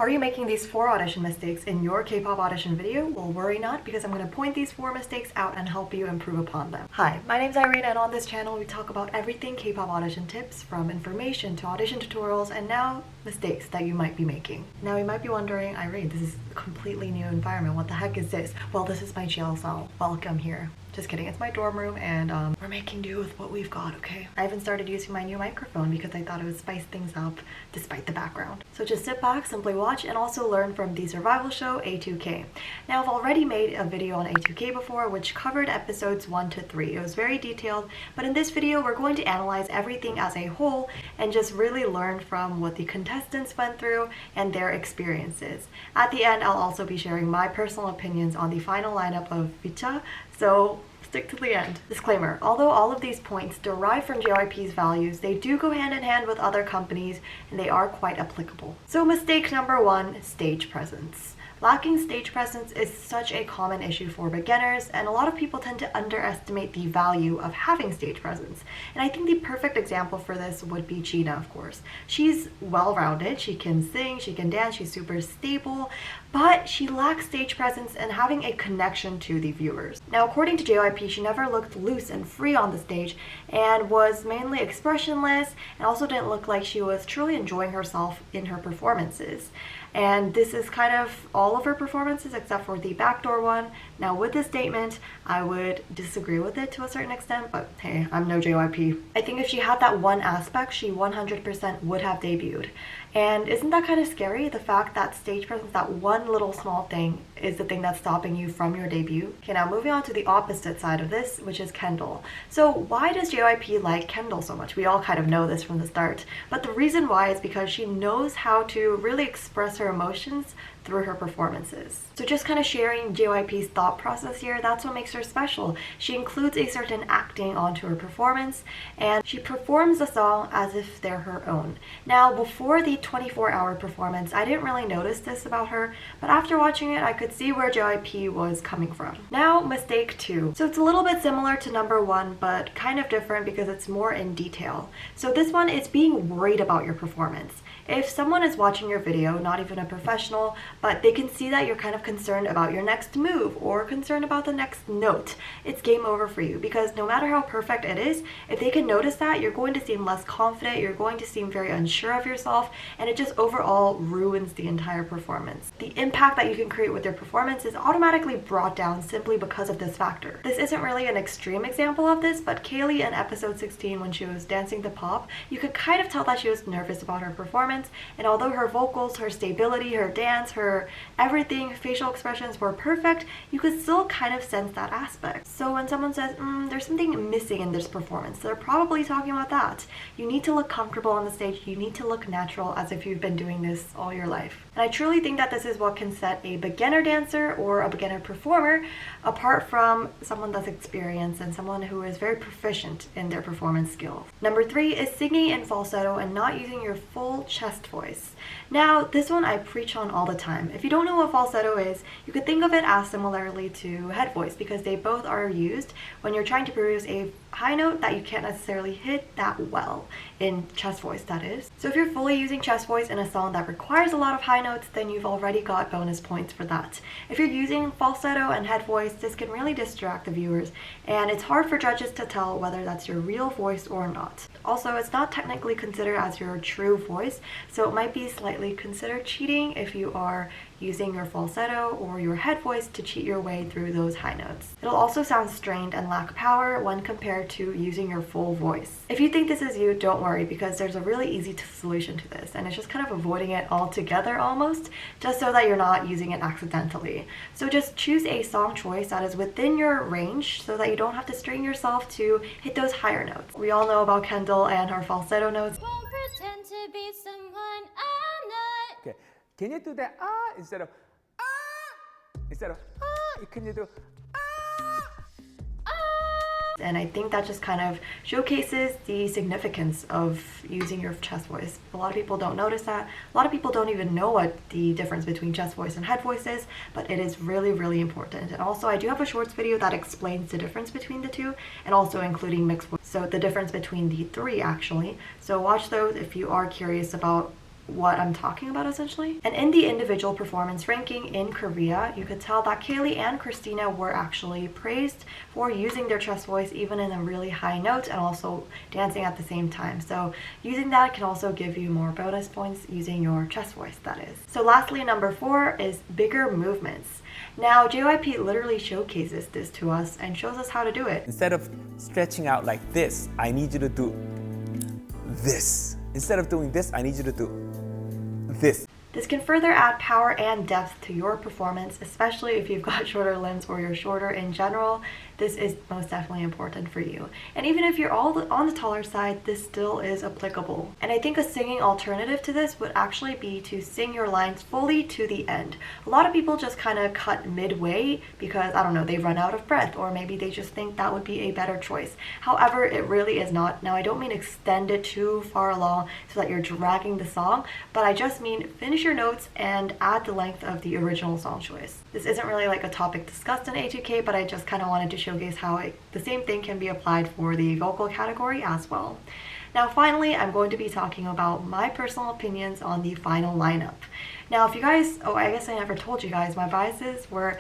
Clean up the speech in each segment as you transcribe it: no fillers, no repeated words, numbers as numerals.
Are you making these 4 audition mistakes in your K-pop audition video? Well, worry not, because I'm going to point these 4 mistakes out and help you improve upon them. Hi, my name's Irene, and on this channel we talk about everything K-pop audition tips, from information to audition tutorials, and now mistakes that you might be making. Now you might be wondering, Irene, this is a completely new environment. What the heck is this? Well, this is my jail cell. Welcome here. Just kidding, it's my dorm room, and we're making do with what we've got, okay? I even started using my new microphone because I thought it would spice things up despite the background. So just sit back, simply watch, and also learn from the survival show A2K. Now, I've already made a video on A2K before, which covered episodes 1 to 3. It was very detailed, but in this video, we're going to analyze everything as a whole and just really learn from what the contestants went through and their experiences. At the end, I'll also be sharing my personal opinions on the final lineup of Vicha, so stick to the end. Disclaimer, although all of these points derive from JYP's values, they do go hand in hand with other companies and they are quite applicable. So mistake number 1, stage presence. Lacking stage presence is such a common issue for beginners, and a lot of people tend to underestimate the value of having stage presence. And I think the perfect example for this would be Gina, of course. She's well-rounded, she can sing, she can dance, she's super stable, but she lacks stage presence and having a connection to the viewers. Now, according to JYP, she never looked loose and free on the stage and was mainly expressionless, and also didn't look like she was truly enjoying herself in her performances. And this is kind of all of her performances except for the backdoor one. Now, with this statement, I would disagree with it to a certain extent, but hey, I'm no JYP. I think if she had that one aspect, she 100% would have debuted. And isn't that kind of scary? The fact that stage presence, that one little small thing, is the thing that's stopping you from your debut. Okay, now moving on to the opposite side of this, which is Kendall. So why does JYP like Kendall so much? We all kind of know this from the start, but the reason why is because she knows how to really express her emotions through her performances. So just kind of sharing JYP's thought process here, that's what makes her special. She includes a certain acting onto her performance, and she performs the song as if they're her own. Now, before the 24-hour performance, I didn't really notice this about her, but after watching it, I could see where JYP was coming from. Now, mistake 2. So it's a little bit similar to number 1, but kind of different because it's more in detail. So this one is being worried about your performance. If someone is watching your video, not even a professional, but they can see that you're kind of concerned about your next move or concerned about the next note, it's game over for you, because no matter how perfect it is, if they can notice that, you're going to seem less confident, you're going to seem very unsure of yourself, and it just overall ruins the entire performance. The impact that you can create with your performance is automatically brought down simply because of this factor. This isn't really an extreme example of this, but Kaylee in episode 16, when she was dancing to Pop, you could kind of tell that she was nervous about her performance. And although her vocals, her stability, her dance, her everything, facial expressions were perfect, you could still kind of sense that aspect. So when someone says, there's something missing in this performance, they're probably talking about that. You need to look comfortable on the stage, you need to look natural as if you've been doing this all your life. And I truly think that this is what can set a beginner dancer or a beginner performer apart from someone that's experienced and someone who is very proficient in their performance skills. Number 3 is singing in falsetto and not using your full chest voice. Now, this one I preach on all the time. If you don't know what falsetto is, you could think of it as similarly to head voice, because they both are used when you're trying to produce a high note that you can't necessarily hit that well in chest voice, that is. So if you're fully using chest voice in a song that requires a lot of high notes, then you've already got bonus points for that. If you're using falsetto and head voice, this can really distract the viewers, and it's hard for judges to tell whether that's your real voice or not. Also, it's not technically considered as your true voice, so it might be slightly considered cheating if you are using your falsetto or your head voice to cheat your way through those high notes. It'll also sound strained and lack power when compared to using your full voice. If you think this is you, don't worry, because there's a really easy solution to this, and it's just kind of avoiding it altogether almost, just so that you're not using it accidentally. So just choose a song choice that is within your range so that you don't have to strain yourself to hit those higher notes. We all know about Kendall and her falsetto notes. Won't pretend to be someone I'm not. Okay. Can you do that instead of instead of can you do And I think that just kind of showcases the significance of using your chest voice. A lot of people don't notice that. A lot of people don't even know what the difference between chest voice and head voice is, but it is really, really important. And also, I do have a shorts video that explains the difference between the two, and also including mixed voice. So the difference between the 3 actually. So watch those if you are curious about what I'm talking about essentially. And in the individual performance ranking in Korea, you could tell that Kaylee and Christina were actually praised for using their chest voice even in a really high note and also dancing at the same time. So using that can also give you more bonus points using your chest voice, that is. So lastly, number 4 is bigger movements. Now, JYP literally showcases this to us and shows us how to do it. Instead of stretching out like this, I need you to do this. Instead of doing this, I need you to do this. This can further add power and depth to your performance, especially if you've got shorter limbs or you're shorter in general. This is most definitely important for you. And even if you're on the taller side, this still is applicable. And I think a singing alternative to this would actually be to sing your lines fully to the end. A lot of people just kind of cut midway because, I don't know, they run out of breath, or maybe they just think that would be a better choice. However, it really is not. Now, I don't mean extend it too far along so that you're dragging the song, but I just mean finish your notes and add the length of the original song choice. This isn't really like a topic discussed in A2K, but I just kind of wanted to showcase how the same thing can be applied for the vocal category as well. Now finally, I'm going to be talking about my personal opinions on the final lineup. Now if you guys, I guess I never told you guys, my biases were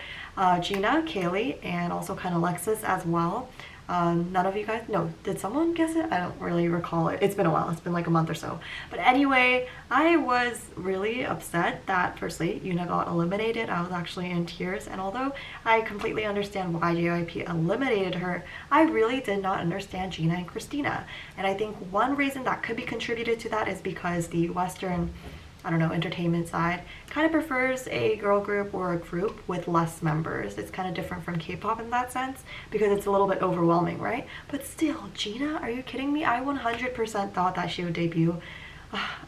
Gina, Kaylee, and also kind of Lexus as well. None of you guys, no, did someone guess it? I don't really recall it. It's been a while, it's been like a month or so. But anyway, I was really upset that firstly, Yuna got eliminated. I was actually in tears, and although I completely understand why JYP eliminated her, I really did not understand Gina and Christina. And I think one reason that could be contributed to that is because the Western, I don't know, entertainment side kind of prefers a girl group or a group with less members. It's kind of different from K-pop in that sense because it's a little bit overwhelming, right? But still, Gina, are you kidding me? I 100% thought that she would debut.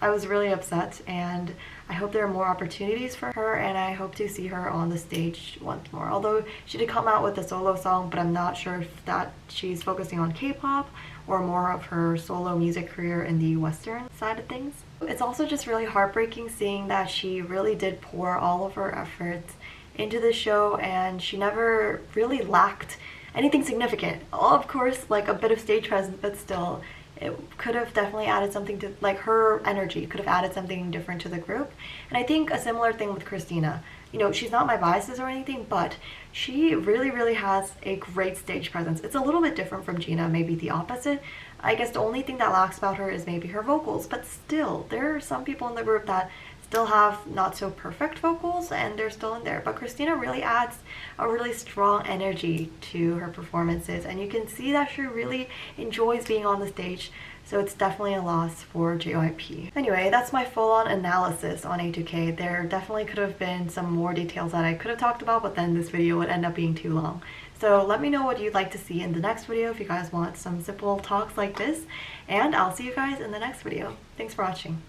I was really upset, and I hope there are more opportunities for her, and I hope to see her on the stage once more. Although she did come out with a solo song, but I'm not sure if that she's focusing on K-pop or more of her solo music career in the Western side of things. It's also just really heartbreaking seeing that she really did pour all of her efforts into the show, and she never really lacked anything significant. Of course, like a bit of stage presence, but still, it could have definitely added something to, like, her energy could have added something different to the group. And I think a similar thing with Christina. You know, she's not my biases or anything, but she really has a great stage presence. It's a little bit different from Gina, maybe the opposite. I guess the only thing that lacks about her is maybe her vocals, but still, there are some people in the group that still have not so perfect vocals and they're still in there. But Christina really adds a really strong energy to her performances, and you can see that she really enjoys being on the stage. So it's definitely a loss for JYP. Anyway, that's my full-on analysis on A2K. There definitely could have been some more details that I could have talked about, but then this video would end up being too long. So let me know what you'd like to see in the next video if you guys want some simple talks like this. And I'll see you guys in the next video. Thanks for watching.